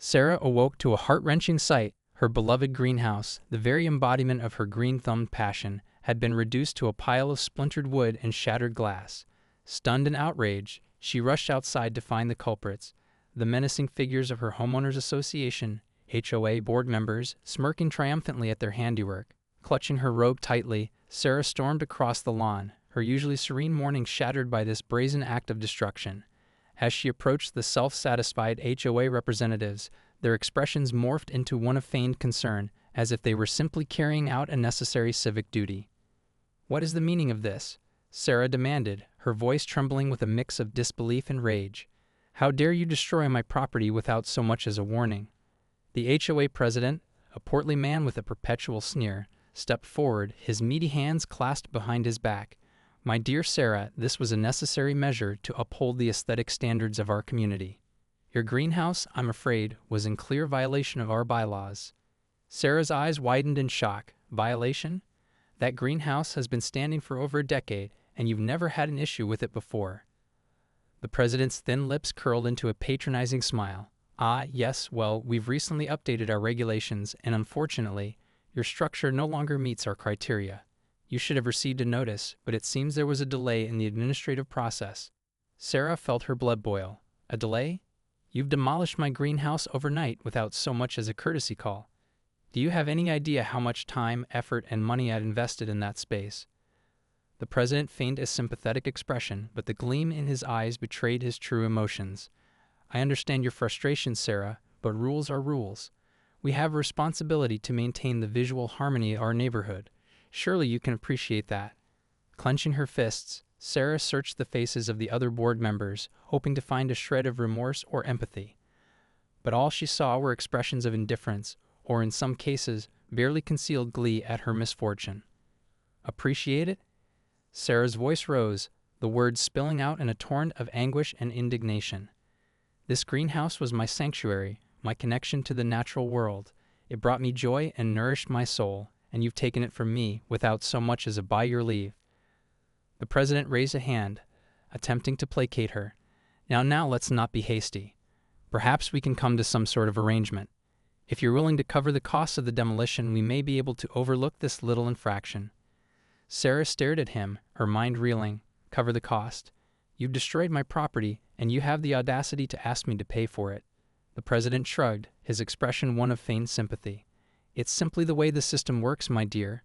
Sarah awoke to a heart-wrenching sight. Her beloved greenhouse, the very embodiment of her green-thumbed passion, had been reduced to a pile of splintered wood and shattered glass. Stunned and outraged, she rushed outside to find the culprits, the menacing figures of her homeowners association, HOA board members, smirking triumphantly at their handiwork. Clutching her robe tightly, Sarah stormed across the lawn, her usually serene morning shattered by this brazen act of destruction. As she approached the self-satisfied HOA representatives, their expressions morphed into one of feigned concern, as if they were simply carrying out a necessary civic duty. "What is the meaning of this?" Sarah demanded, her voice trembling with a mix of disbelief and rage. "How dare you destroy my property without so much as a warning?" The HOA president, a portly man with a perpetual sneer, stepped forward, his meaty hands clasped behind his back. "My dear Sarah, this was a necessary measure to uphold the aesthetic standards of our community. Your greenhouse, I'm afraid, was in clear violation of our bylaws." Sarah's eyes widened in shock. "Violation? That greenhouse has been standing for over a decade, and you've never had an issue with it before." The president's thin lips curled into a patronizing smile. "Ah, yes, well, we've recently updated our regulations, and unfortunately, your structure no longer meets our criteria. You should have received a notice, but it seems there was a delay in the administrative process." Sarah felt her blood boil. "A delay? You've demolished my greenhouse overnight without so much as a courtesy call. Do you have any idea how much time, effort, and money I'd invested in that space?" The president feigned a sympathetic expression, but the gleam in his eyes betrayed his true emotions. "I understand your frustration, Sarah, but rules are rules. We have a responsibility to maintain the visual harmony of our neighborhood. Surely you can appreciate that." Clenching her fists, Sarah searched the faces of the other board members, hoping to find a shred of remorse or empathy. But all she saw were expressions of indifference, or in some cases, barely concealed glee at her misfortune. "Appreciate it?" Sarah's voice rose, the words spilling out in a torrent of anguish and indignation. "This greenhouse was my sanctuary, my connection to the natural world. It brought me joy and nourished my soul, and you've taken it from me without so much as a by your leave." The president raised a hand, attempting to placate her. Now, let's not be hasty. Perhaps we can come to some sort of arrangement. If you're willing to cover the costs of the demolition, we may be able to overlook this little infraction." Sarah stared at him, her mind reeling. "Cover the cost? You've destroyed my property, and you have the audacity to ask me to pay for it." The president shrugged, his expression one of feigned sympathy. "It's simply the way the system works, my dear.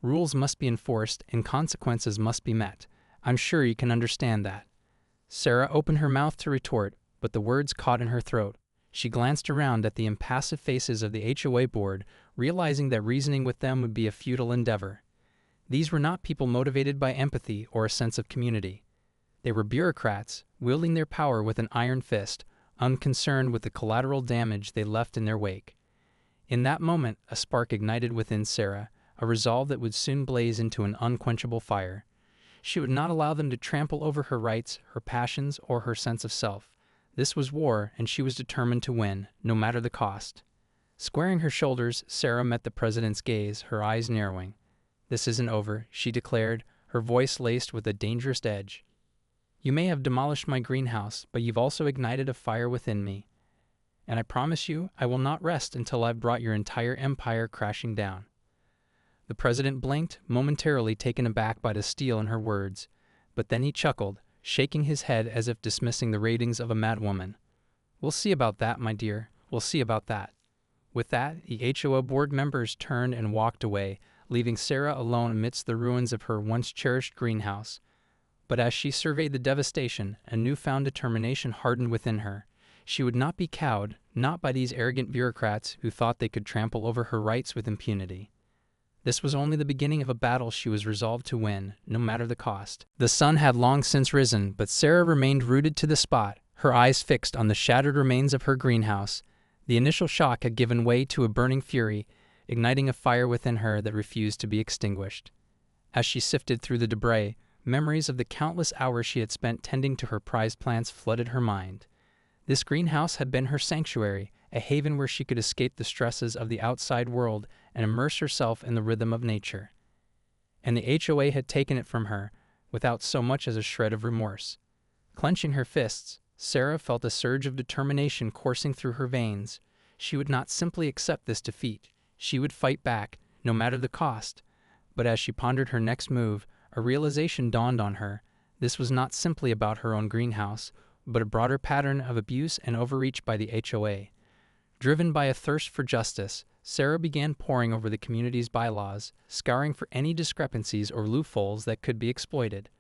Rules must be enforced, and consequences must be met. I'm sure you can understand that." Sarah opened her mouth to retort, but the words caught in her throat. She glanced around at the impassive faces of the HOA board, realizing that reasoning with them would be a futile endeavor. These were not people motivated by empathy or a sense of community. They were bureaucrats, wielding their power with an iron fist, unconcerned with the collateral damage they left in their wake. In that moment, a spark ignited within Sarah, a resolve that would soon blaze into an unquenchable fire. She would not allow them to trample over her rights, her passions, or her sense of self. This was war, and she was determined to win, no matter the cost. Squaring her shoulders, Sarah met the president's gaze, her eyes narrowing. "This isn't over," she declared, her voice laced with a dangerous edge. "You may have demolished my greenhouse, but you've also ignited a fire within me. And I promise you, I will not rest until I've brought your entire empire crashing down." The president blinked, momentarily taken aback by the steel in her words, but then he chuckled, shaking his head as if dismissing the ravings of a madwoman. "We'll see about that, my dear, we'll see about that." With that, the HOA board members turned and walked away, leaving Sarah alone amidst the ruins of her once cherished greenhouse. But as she surveyed the devastation, a newfound determination hardened within her. She would not be cowed, not by these arrogant bureaucrats who thought they could trample over her rights with impunity. This was only the beginning of a battle she was resolved to win, no matter the cost. The sun had long since risen, but Sarah remained rooted to the spot, her eyes fixed on the shattered remains of her greenhouse. The initial shock had given way to a burning fury, igniting a fire within her that refused to be extinguished. As she sifted through the debris, memories of the countless hours she had spent tending to her prized plants flooded her mind. This greenhouse had been her sanctuary, a haven where she could escape the stresses of the outside world and immerse herself in the rhythm of nature. And the HOA had taken it from her, without so much as a shred of remorse. Clenching her fists, Sarah felt a surge of determination coursing through her veins. She would not simply accept this defeat. She would fight back, no matter the cost. But as she pondered her next move, a realization dawned on her. This was not simply about her own greenhouse, but a broader pattern of abuse and overreach by the HOA. Driven by a thirst for justice, Sarah began poring over the community's bylaws, scouring for any discrepancies or loopholes that could be exploited.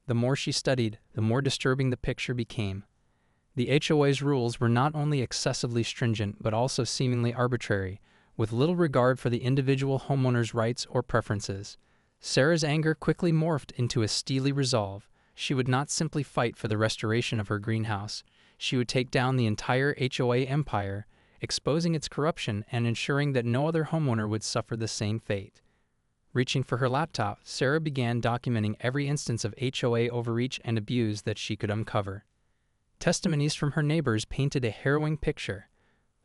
The more she studied, the more disturbing the picture became. The HOA's rules were not only excessively stringent but also seemingly arbitrary, with little regard for the individual homeowner's rights or preferences. Sarah's anger quickly morphed into a steely resolve. She would not simply fight for the restoration of her greenhouse. She would take down the entire HOA empire, exposing its corruption and ensuring that no other homeowner would suffer the same fate. Reaching for her laptop, Sarah began documenting every instance of HOA overreach and abuse that she could uncover. Testimonies from her neighbors painted a harrowing picture.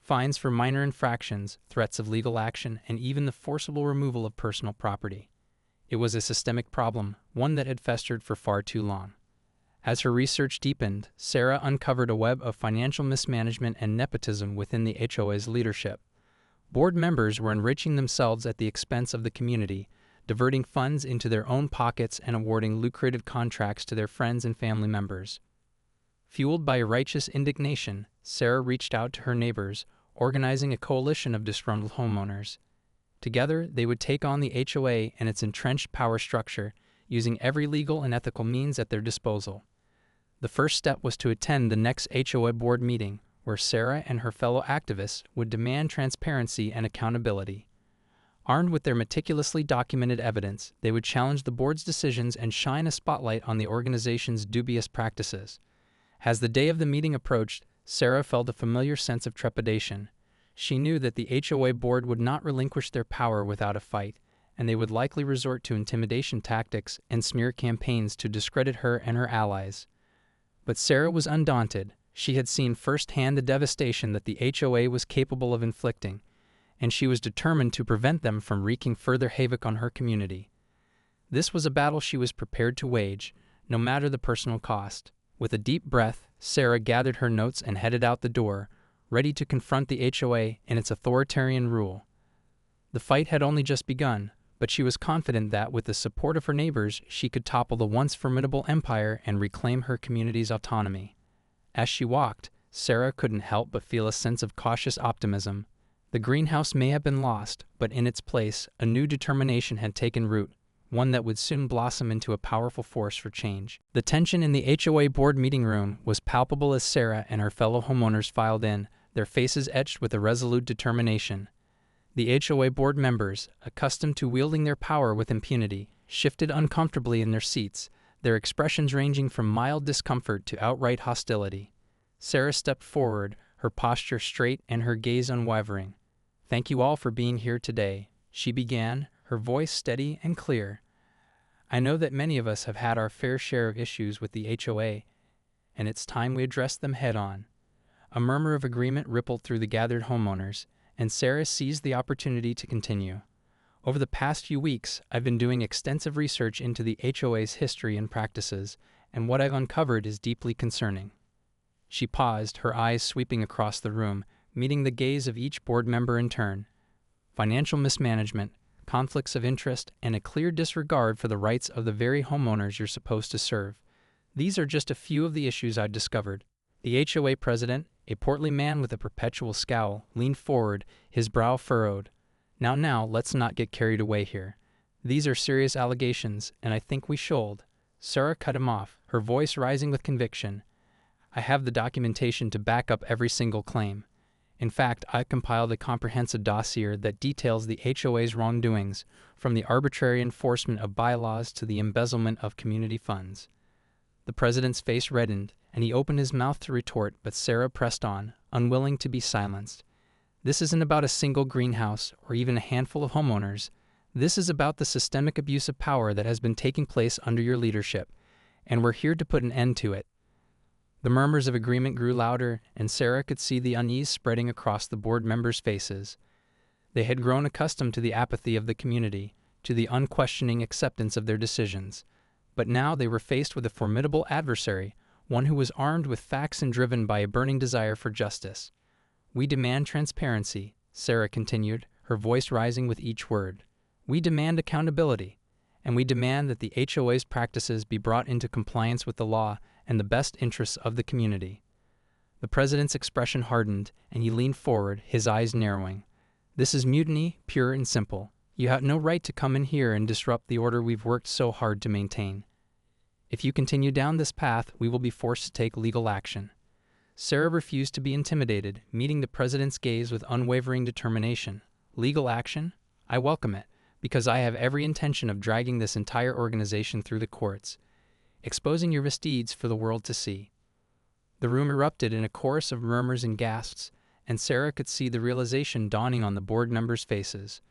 Fines for minor infractions, threats of legal action, and even the forcible removal of personal property. It was a systemic problem, one that had festered for far too long. As her research deepened, Sarah uncovered a web of financial mismanagement and nepotism within the HOA's leadership. Board members were enriching themselves at the expense of the community, diverting funds into their own pockets and awarding lucrative contracts to their friends and family members. Fueled by righteous indignation, Sarah reached out to her neighbors, organizing a coalition of disgruntled homeowners. Together, they would take on the HOA and its entrenched power structure, using every legal and ethical means at their disposal. The first step was to attend the next HOA board meeting, where Sarah and her fellow activists would demand transparency and accountability. Armed with their meticulously documented evidence, they would challenge the board's decisions and shine a spotlight on the organization's dubious practices. As the day of the meeting approached, Sarah felt a familiar sense of trepidation. She knew that the HOA board would not relinquish their power without a fight, and they would likely resort to intimidation tactics and smear campaigns to discredit her and her allies. But Sarah was undaunted. She had seen firsthand the devastation that the HOA was capable of inflicting, and she was determined to prevent them from wreaking further havoc on her community. This was a battle she was prepared to wage, no matter the personal cost. With a deep breath, Sarah gathered her notes and headed out the door, ready to confront the HOA and its authoritarian rule. The fight had only just begun, but she was confident that, with the support of her neighbors, she could topple the once formidable empire and reclaim her community's autonomy. As she walked, Sarah couldn't help but feel a sense of cautious optimism. The greenhouse may have been lost, but in its place, a new determination had taken root, one that would soon blossom into a powerful force for change. The tension in the HOA board meeting room was palpable as Sarah and her fellow homeowners filed in, their faces etched with a resolute determination. The HOA board members, accustomed to wielding their power with impunity, shifted uncomfortably in their seats, their expressions ranging from mild discomfort to outright hostility. Sarah stepped forward, her posture straight and her gaze unwavering. "Thank you all for being here today," she began, her voice steady and clear. "I know that many of us have had our fair share of issues with the HOA, and it's time we addressed them head-on." A murmur of agreement rippled through the gathered homeowners, and Sarah seized the opportunity to continue. "Over the past few weeks, I've been doing extensive research into the HOA's history and practices, and what I've uncovered is deeply concerning." She paused, her eyes sweeping across the room, meeting the gaze of each board member in turn. Financial mismanagement, conflicts of interest, and a clear disregard for the rights of the very homeowners you're supposed to serve. These are just a few of the issues I've discovered. The HOA president, a portly man with a perpetual scowl, leaned forward, his brow furrowed. Now, let's not get carried away here. These are serious allegations, and I think we should." Sarah cut him off, her voice rising with conviction. "I have the documentation to back up every single claim. In fact, I've compiled a comprehensive dossier that details the HOA's wrongdoings, from the arbitrary enforcement of bylaws to the embezzlement of community funds." The president's face reddened, and he opened his mouth to retort, but Sarah pressed on, unwilling to be silenced. "This isn't about a single greenhouse or even a handful of homeowners. This is about the systemic abuse of power that has been taking place under your leadership, and we're here to put an end to it." The murmurs of agreement grew louder, and Sarah could see the unease spreading across the board members' faces. They had grown accustomed to the apathy of the community, to the unquestioning acceptance of their decisions. But now they were faced with a formidable adversary, one who was armed with facts and driven by a burning desire for justice. We demand transparency, Sarah continued, her voice rising with each word. We demand accountability, and we demand that the HOA's practices be brought into compliance with the law and the best interests of the community. The president's expression hardened, and he leaned forward, his eyes narrowing. This is mutiny, pure and simple. You have no right to come in here and disrupt the order we've worked so hard to maintain. If you continue down this path, we will be forced to take legal action. Sarah refused to be intimidated, meeting the president's gaze with unwavering determination. Legal action? I welcome it, because I have every intention of dragging this entire organization through the courts, exposing your misdeeds for the world to see. The room erupted in a chorus of murmurs and gasps, and Sarah could see the realization dawning on the board members' faces.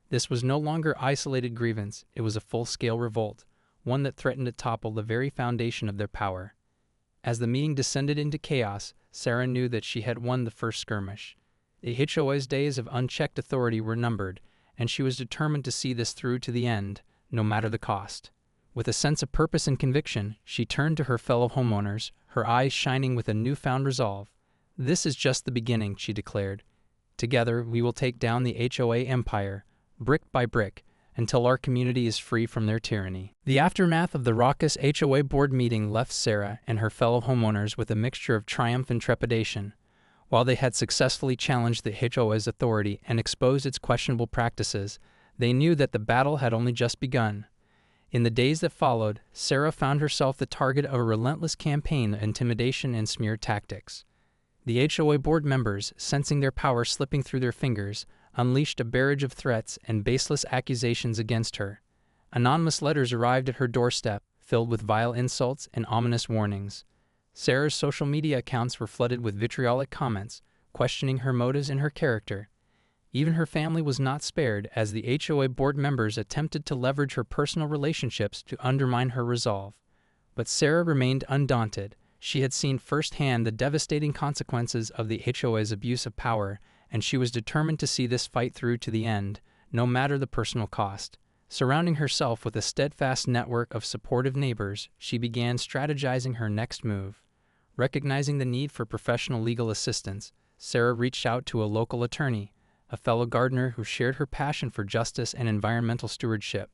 This was no longer isolated grievance, it was a full-scale revolt, one that threatened to topple the very foundation of their power. As the meeting descended into chaos, Sarah knew that she had won the first skirmish. The HOA's days of unchecked authority were numbered, and she was determined to see this through to the end, no matter the cost. With a sense of purpose and conviction, she turned to her fellow homeowners, her eyes shining with a newfound resolve. This is just the beginning, she declared. Together, we will take down the HOA empire, brick by brick, until our community is free from their tyranny. The aftermath of the raucous HOA board meeting left Sarah and her fellow homeowners with a mixture of triumph and trepidation. While they had successfully challenged the HOA's authority and exposed its questionable practices, they knew that the battle had only just begun. In the days that followed, Sarah found herself the target of a relentless campaign of intimidation and smear tactics. The HOA board members, sensing their power slipping through their fingers, unleashed a barrage of threats and baseless accusations against her. Anonymous letters arrived at her doorstep, filled with vile insults and ominous warnings. Sarah's social media accounts were flooded with vitriolic comments, questioning her motives and her character. Even her family was not spared, as the HOA board members attempted to leverage her personal relationships to undermine her resolve. But Sarah remained undaunted. She had seen firsthand the devastating consequences of the HOA's abuse of power, and she was determined to see this fight through to the end, no matter the personal cost. Surrounding herself with a steadfast network of supportive neighbors, she began strategizing her next move. Recognizing the need for professional legal assistance, Sarah reached out to a local attorney, a fellow gardener who shared her passion for justice and environmental stewardship.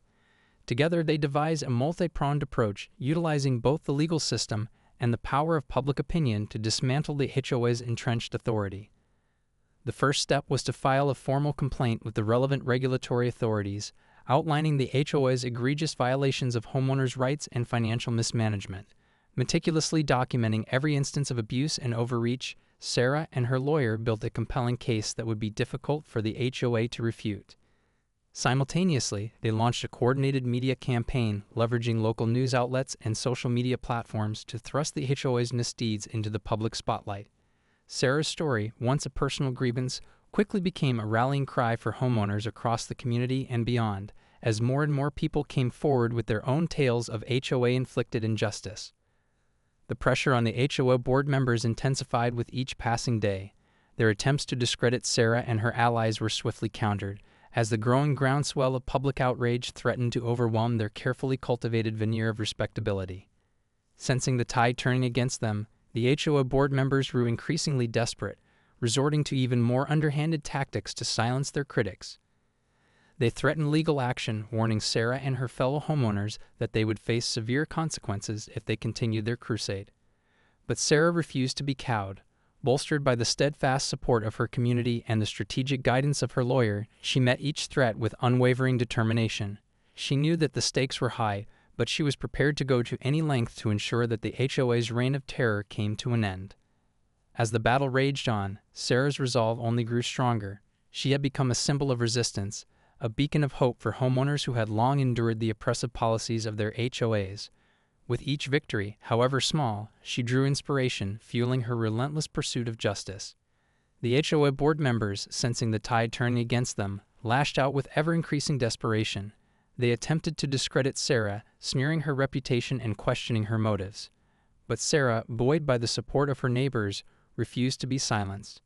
Together, they devised a multi-pronged approach, utilizing both the legal system and the power of public opinion to dismantle the HOA's entrenched authority. The first step was to file a formal complaint with the relevant regulatory authorities, outlining the HOA's egregious violations of homeowners' rights and financial mismanagement. Meticulously documenting every instance of abuse and overreach, Sarah and her lawyer built a compelling case that would be difficult for the HOA to refute. Simultaneously, they launched a coordinated media campaign, leveraging local news outlets and social media platforms to thrust the HOA's misdeeds into the public spotlight. Sarah's story, once a personal grievance, quickly became a rallying cry for homeowners across the community and beyond, as more and more people came forward with their own tales of HOA-inflicted injustice. The pressure on the HOA board members intensified with each passing day. Their attempts to discredit Sarah and her allies were swiftly countered, as the growing groundswell of public outrage threatened to overwhelm their carefully cultivated veneer of respectability. Sensing the tide turning against them, the HOA board members grew increasingly desperate, resorting to even more underhanded tactics to silence their critics. They threatened legal action, warning Sarah and her fellow homeowners that they would face severe consequences if they continued their crusade. But Sarah refused to be cowed. Bolstered by the steadfast support of her community and the strategic guidance of her lawyer, she met each threat with unwavering determination. She knew that the stakes were high, but she was prepared to go to any length to ensure that the HOA's reign of terror came to an end. As the battle raged on, Sarah's resolve only grew stronger. She had become a symbol of resistance, a beacon of hope for homeowners who had long endured the oppressive policies of their HOAs. With each victory, however small, she drew inspiration, fueling her relentless pursuit of justice. The HOA board members, sensing the tide turning against them, lashed out with ever-increasing desperation. They attempted to discredit Sarah, smearing her reputation and questioning her motives. But Sarah, buoyed by the support of her neighbors, refused to be silenced.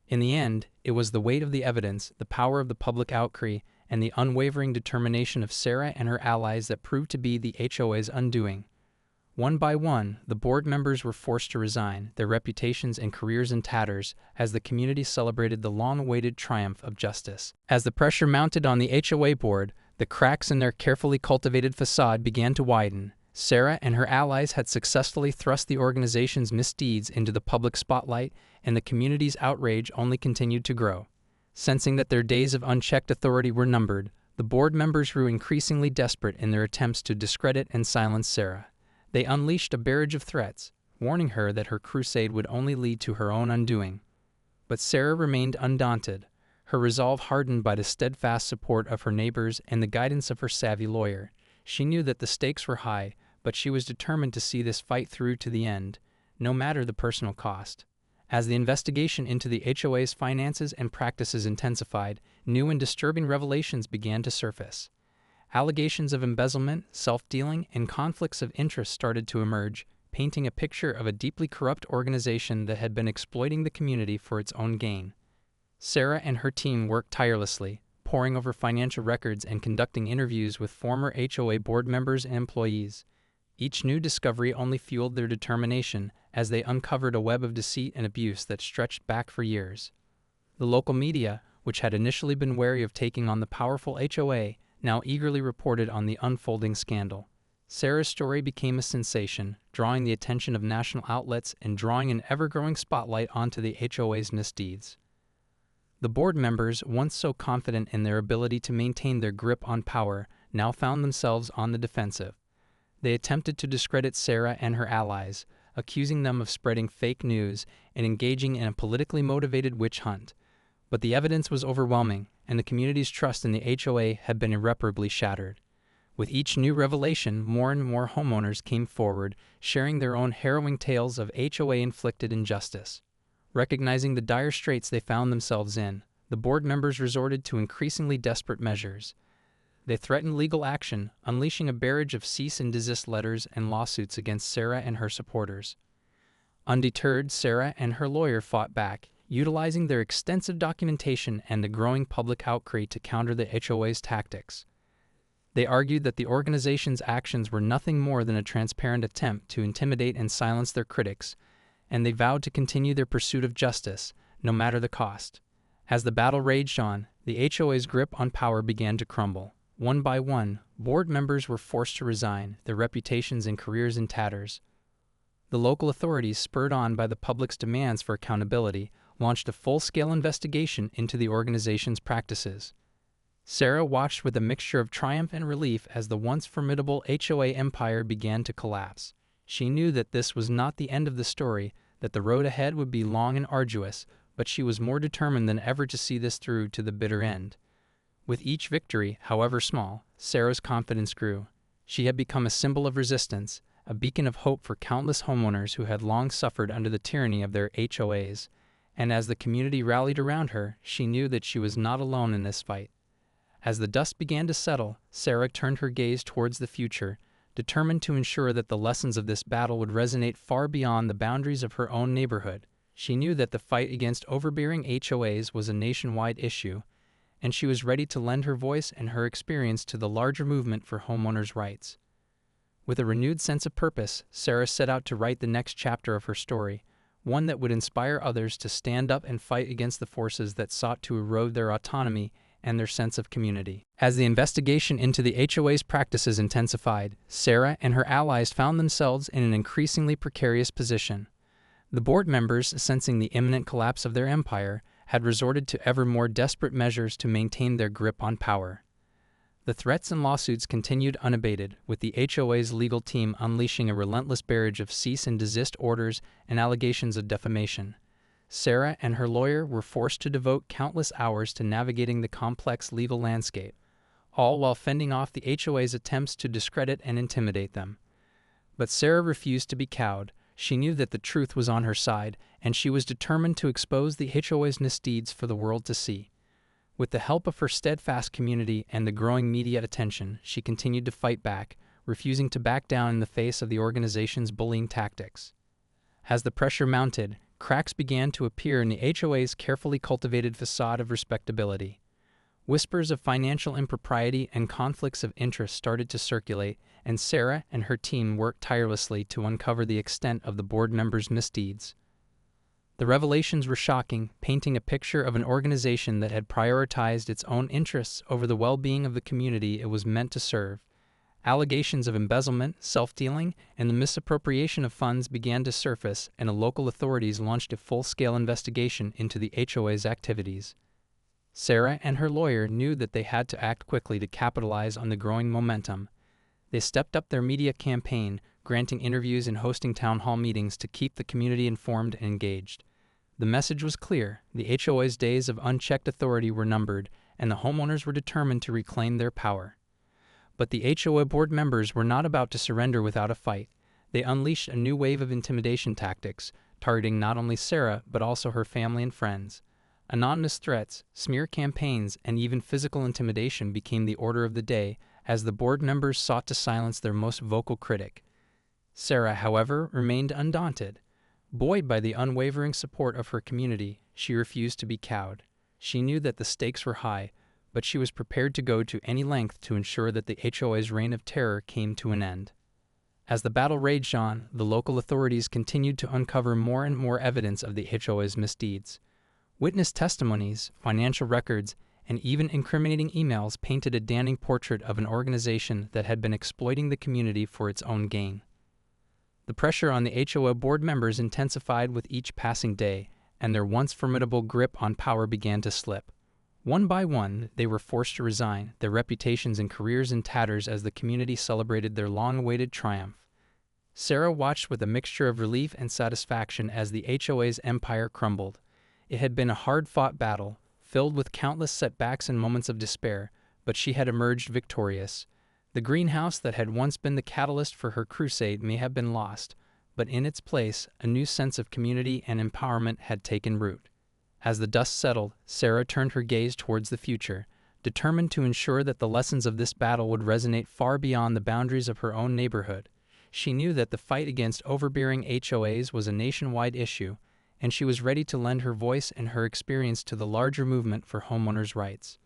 In the end, it was the weight of the evidence, the power of the public outcry, and the unwavering determination of Sarah and her allies that proved to be the HOA's undoing. One by one, the board members were forced to resign, their reputations and careers in tatters, as the community celebrated the long-awaited triumph of justice. As the pressure mounted on the HOA board, the cracks in their carefully cultivated facade began to widen. Sarah and her allies had successfully thrust the organization's misdeeds into the public spotlight, and the community's outrage only continued to grow. Sensing that their days of unchecked authority were numbered, the board members grew increasingly desperate in their attempts to discredit and silence Sarah. They unleashed a barrage of threats, warning her that her crusade would only lead to her own undoing. But Sarah remained undaunted, her resolve hardened by the steadfast support of her neighbors and the guidance of her savvy lawyer. She knew that the stakes were high, but she was determined to see this fight through to the end, no matter the personal cost. As the investigation into the HOA's finances and practices intensified, new and disturbing revelations began to surface. Allegations of embezzlement, self-dealing, and conflicts of interest started to emerge, painting a picture of a deeply corrupt organization that had been exploiting the community for its own gain. Sarah and her team worked tirelessly, poring over financial records and conducting interviews with former HOA board members and employees. Each new discovery only fueled their determination as they uncovered a web of deceit and abuse that stretched back for years. The local media, which had initially been wary of taking on the powerful HOA, now eagerly reported on the unfolding scandal. Sarah's story became a sensation, drawing the attention of national outlets and drawing an ever-growing spotlight onto the HOA's misdeeds. The board members, once so confident in their ability to maintain their grip on power, now found themselves on the defensive. They attempted to discredit Sarah and her allies, accusing them of spreading fake news and engaging in a politically motivated witch hunt. But the evidence was overwhelming, and the community's trust in the HOA had been irreparably shattered. With each new revelation, more and more homeowners came forward, sharing their own harrowing tales of HOA-inflicted injustice. Recognizing the dire straits they found themselves in, the board members resorted to increasingly desperate measures. They threatened legal action, unleashing a barrage of cease-and-desist letters and lawsuits against Sarah and her supporters. Undeterred, Sarah and her lawyer fought back, utilizing their extensive documentation and the growing public outcry to counter the HOA's tactics. They argued that the organization's actions were nothing more than a transparent attempt to intimidate and silence their critics, and they vowed to continue their pursuit of justice, no matter the cost. As the battle raged on, the HOA's grip on power began to crumble. One by one, board members were forced to resign, their reputations and careers in tatters. The local authorities, spurred on by the public's demands for accountability, launched a full-scale investigation into the organization's practices. Sarah watched with a mixture of triumph and relief as the once formidable HOA empire began to collapse. She knew that this was not the end of the story, that the road ahead would be long and arduous, but she was more determined than ever to see this through to the bitter end. With each victory, however small, Sarah's confidence grew. She had become a symbol of resistance, a beacon of hope for countless homeowners who had long suffered under the tyranny of their HOAs. And as the community rallied around her, she knew that she was not alone in this fight. As the dust began to settle, Sarah turned her gaze towards the future, determined to ensure that the lessons of this battle would resonate far beyond the boundaries of her own neighborhood. She knew that the fight against overbearing HOAs was a nationwide issue, and she was ready to lend her voice and her experience to the larger movement for homeowners' rights. With a renewed sense of purpose, Sarah set out to write the next chapter of her story, one that would inspire others to stand up and fight against the forces that sought to erode their autonomy and their sense of community. As the investigation into the HOA's practices intensified, Sarah and her allies found themselves in an increasingly precarious position. The board members, sensing the imminent collapse of their empire, had resorted to ever more desperate measures to maintain their grip on power. The threats and lawsuits continued unabated, with the HOA's legal team unleashing a relentless barrage of cease-and-desist orders and allegations of defamation. Sarah and her lawyer were forced to devote countless hours to navigating the complex legal landscape, all while fending off the HOA's attempts to discredit and intimidate them. But Sarah refused to be cowed. She knew that the truth was on her side, and she was determined to expose the HOA's misdeeds for the world to see. With the help of her steadfast community and the growing media attention, she continued to fight back, refusing to back down in the face of the organization's bullying tactics. As the pressure mounted, cracks began to appear in the HOA's carefully cultivated facade of respectability. Whispers of financial impropriety and conflicts of interest started to circulate, and Sarah and her team worked tirelessly to uncover the extent of the board members' misdeeds. The revelations were shocking, painting a picture of an organization that had prioritized its own interests over the well-being of the community it was meant to serve. Allegations of embezzlement, self-dealing, and the misappropriation of funds began to surface, and local authorities launched a full-scale investigation into the HOA's activities. Sarah and her lawyer knew that they had to act quickly to capitalize on the growing momentum. They stepped up their media campaign, granting interviews and hosting town hall meetings to keep the community informed and engaged. The message was clear: the HOA's days of unchecked authority were numbered, and the homeowners were determined to reclaim their power. But the HOA board members were not about to surrender without a fight. They unleashed a new wave of intimidation tactics, targeting not only Sarah but also her family and friends. Anonymous threats, smear campaigns, and even physical intimidation became the order of the day as the board members sought to silence their most vocal critic. Sarah, however, remained undaunted. Buoyed by the unwavering support of her community, she refused to be cowed. She knew that the stakes were high, but she was prepared to go to any length to ensure that the HOA's reign of terror came to an end. As the battle raged on, the local authorities continued to uncover more and more evidence of the HOA's misdeeds. Witness testimonies, financial records, and even incriminating emails painted a damning portrait of an organization that had been exploiting the community for its own gain. The pressure on the HOA board members intensified with each passing day, and their once formidable grip on power began to slip. One by one, they were forced to resign, their reputations and careers in tatters as the community celebrated their long-awaited triumph. Sarah watched with a mixture of relief and satisfaction as the HOA's empire crumbled. It had been a hard-fought battle, filled with countless setbacks and moments of despair, but she had emerged victorious. The greenhouse that had once been the catalyst for her crusade may have been lost, but in its place, a new sense of community and empowerment had taken root. As the dust settled, Sarah turned her gaze towards the future, determined to ensure that the lessons of this battle would resonate far beyond the boundaries of her own neighborhood. She knew that the fight against overbearing HOAs was a nationwide issue, and she was ready to lend her voice and her experience to the larger movement for homeowners' rights.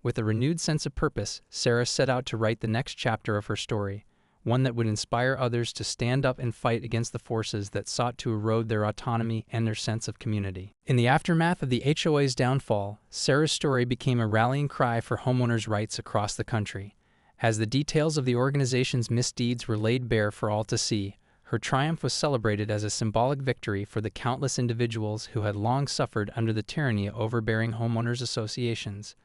With a renewed sense of purpose, Sarah set out to write the next chapter of her story, one that would inspire others to stand up and fight against the forces that sought to erode their autonomy and their sense of community. In the aftermath of the HOA's downfall, Sarah's story became a rallying cry for homeowners' rights across the country. As the details of the organization's misdeeds were laid bare for all to see, her triumph was celebrated as a symbolic victory for the countless individuals who had long suffered under the tyranny of overbearing homeowners associations.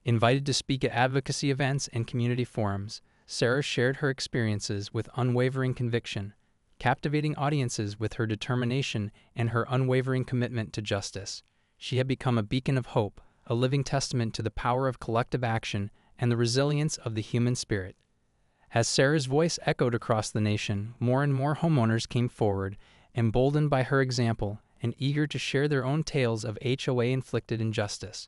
Invited to speak at advocacy events and community forums, Sarah shared her experiences with unwavering conviction, captivating audiences with her determination and her unwavering commitment to justice. She had become a beacon of hope, a living testament to the power of collective action and the resilience of the human spirit. As Sarah's voice echoed across the nation, more and more homeowners came forward, emboldened by her example and eager to share their own tales of HOA-inflicted injustice.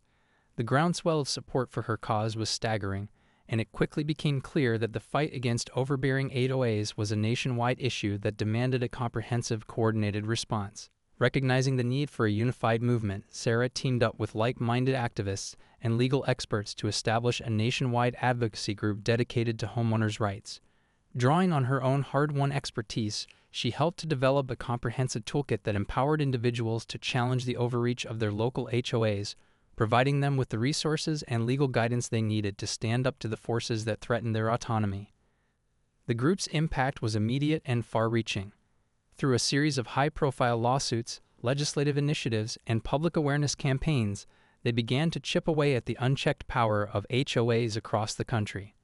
The groundswell of support for her cause was staggering, and it quickly became clear that the fight against overbearing HOAs was a nationwide issue that demanded a comprehensive, coordinated response. Recognizing the need for a unified movement, Sarah teamed up with like-minded activists and legal experts to establish a nationwide advocacy group dedicated to homeowners' rights. Drawing on her own hard-won expertise, she helped to develop a comprehensive toolkit that empowered individuals to challenge the overreach of their local HOAs, providing them with the resources and legal guidance they needed to stand up to the forces that threatened their autonomy. The group's impact was immediate and far-reaching. Through a series of high-profile lawsuits, legislative initiatives, and public awareness campaigns, they began to chip away at the unchecked power of HOAs across the country.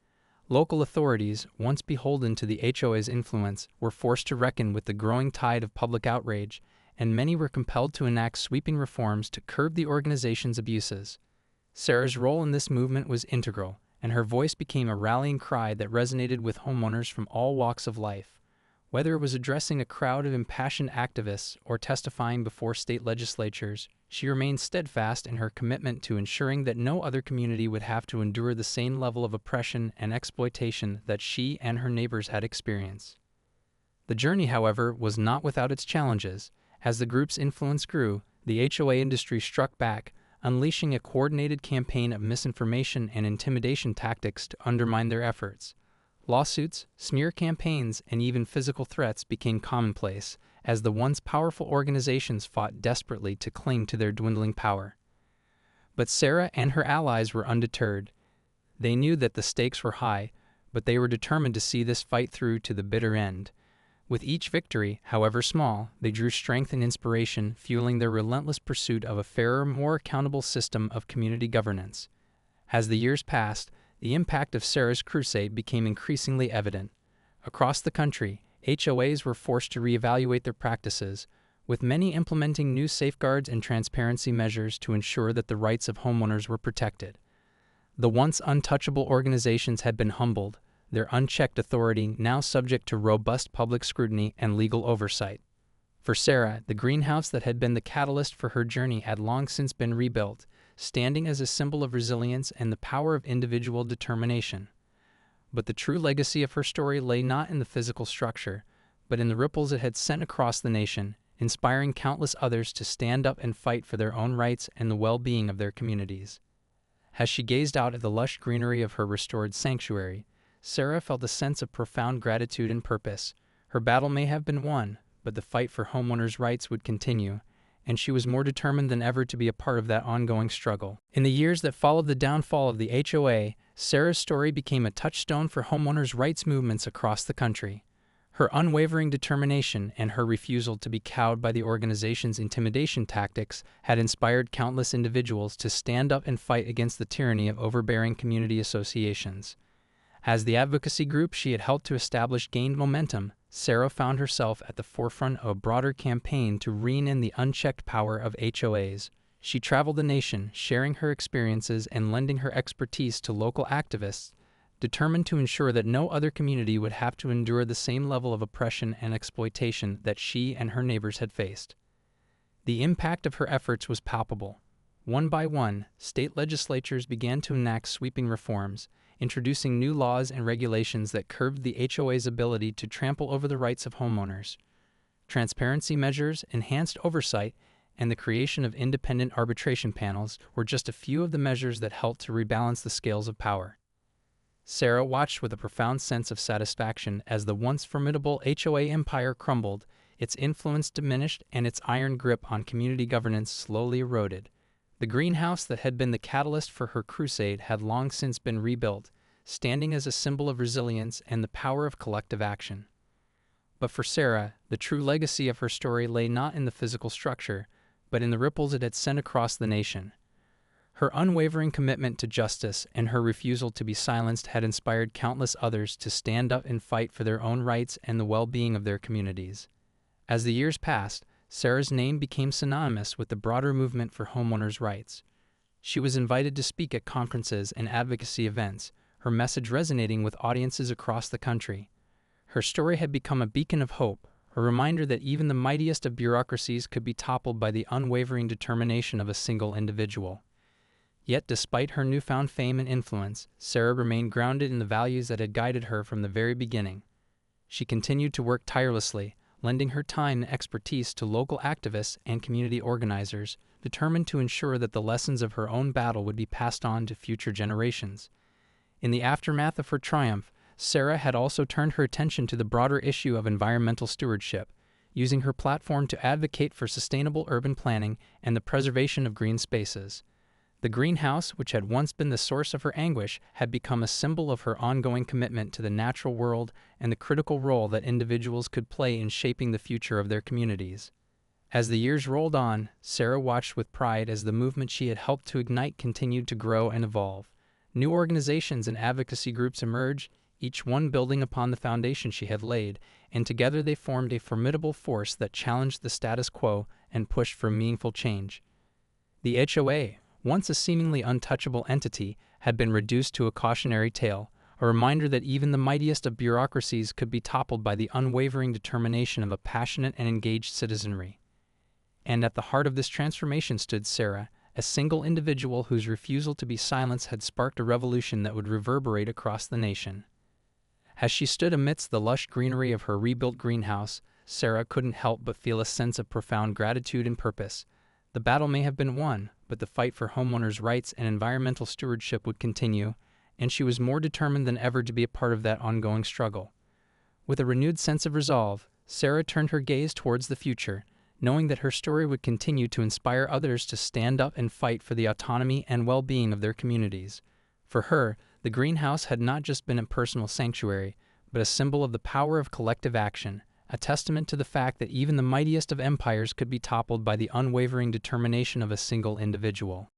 Local authorities, once beholden to the HOA's influence, were forced to reckon with the growing tide of public outrage, and many were compelled to enact sweeping reforms to curb the organization's abuses. Sarah's role in this movement was integral, and her voice became a rallying cry that resonated with homeowners from all walks of life. Whether it was addressing a crowd of impassioned activists or testifying before state legislatures, she remained steadfast in her commitment to ensuring that no other community would have to endure the same level of oppression and exploitation that she and her neighbors had experienced. The journey, however, was not without its challenges. As the group's influence grew, the HOA industry struck back, unleashing a coordinated campaign of misinformation and intimidation tactics to undermine their efforts. Lawsuits, smear campaigns, and even physical threats became commonplace as the once powerful organizations fought desperately to cling to their dwindling power. But Sarah and her allies were undeterred. They knew that the stakes were high, but they were determined to see this fight through to the bitter end. With each victory, however small, they drew strength and inspiration, fueling their relentless pursuit of a fairer, more accountable system of community governance. As the years passed, the impact of Sarah's crusade became increasingly evident. Across the country, HOAs were forced to reevaluate their practices, with many implementing new safeguards and transparency measures to ensure that the rights of homeowners were protected. The once untouchable organizations had been humbled, their unchecked authority now subject to robust public scrutiny and legal oversight. For Sarah, the greenhouse that had been the catalyst for her journey had long since been rebuilt, standing as a symbol of resilience and the power of individual determination. But the true legacy of her story lay not in the physical structure, but in the ripples it had sent across the nation, inspiring countless others to stand up and fight for their own rights and the well-being of their communities. As she gazed out at the lush greenery of her restored sanctuary, Sarah felt a sense of profound gratitude and purpose. Her battle may have been won, but the fight for homeowners' rights would continue, and she was more determined than ever to be a part of that ongoing struggle. In the years that followed the downfall of the HOA, Sarah's story became a touchstone for homeowners' rights movements across the country. Her unwavering determination and her refusal to be cowed by the organization's intimidation tactics had inspired countless individuals to stand up and fight against the tyranny of overbearing community associations. As the advocacy group she had helped to establish gained momentum, Sarah found herself at the forefront of a broader campaign to rein in the unchecked power of HOAs. She traveled the nation, sharing her experiences and lending her expertise to local activists, determined to ensure that no other community would have to endure the same level of oppression and exploitation that she and her neighbors had faced. The impact of her efforts was palpable. One by one, state legislatures began to enact sweeping reforms, introducing new laws and regulations that curbed the HOA's ability to trample over the rights of homeowners. Transparency measures, enhanced oversight, and the creation of independent arbitration panels were just a few of the measures that helped to rebalance the scales of power. Sarah watched with a profound sense of satisfaction as the once formidable HOA empire crumbled, its influence diminished, and its iron grip on community governance slowly eroded. The greenhouse that had been the catalyst for her crusade had long since been rebuilt, standing as a symbol of resilience and the power of collective action. But for Sarah, the true legacy of her story lay not in the physical structure, but in the ripples it had sent across the nation. Her unwavering commitment to justice and her refusal to be silenced had inspired countless others to stand up and fight for their own rights and the well-being of their communities. As the years passed, Sarah's name became synonymous with the broader movement for homeowners' rights. She was invited to speak at conferences and advocacy events, her message resonating with audiences across the country. Her story had become a beacon of hope, a reminder that even the mightiest of bureaucracies could be toppled by the unwavering determination of a single individual. Yet despite her newfound fame and influence, Sarah remained grounded in the values that had guided her from the very beginning. She continued to work tirelessly, lending her time and expertise to local activists and community organizers, determined to ensure that the lessons of her own battle would be passed on to future generations. In the aftermath of her triumph, Sarah had also turned her attention to the broader issue of environmental stewardship, using her platform to advocate for sustainable urban planning and the preservation of green spaces. The greenhouse, which had once been the source of her anguish, had become a symbol of her ongoing commitment to the natural world and the critical role that individuals could play in shaping the future of their communities. As the years rolled on, Sarah watched with pride as the movement she had helped to ignite continued to grow and evolve. New organizations and advocacy groups emerged, each one building upon the foundation she had laid, and together they formed a formidable force that challenged the status quo and pushed for meaningful change. The HOA, once a seemingly untouchable entity, had been reduced to a cautionary tale, a reminder that even the mightiest of bureaucracies could be toppled by the unwavering determination of a passionate and engaged citizenry. And at the heart of this transformation stood Sarah, a single individual whose refusal to be silenced had sparked a revolution that would reverberate across the nation. As she stood amidst the lush greenery of her rebuilt greenhouse, Sarah couldn't help but feel a sense of profound gratitude and purpose. The battle may have been won, but the fight for homeowners' rights and environmental stewardship would continue, and she was more determined than ever to be a part of that ongoing struggle. With a renewed sense of resolve, Sarah turned her gaze towards the future, knowing that her story would continue to inspire others to stand up and fight for the autonomy and well-being of their communities. For her, the greenhouse had not just been a personal sanctuary, but a symbol of the power of collective action, a testament to the fact that even the mightiest of empires could be toppled by the unwavering determination of a single individual.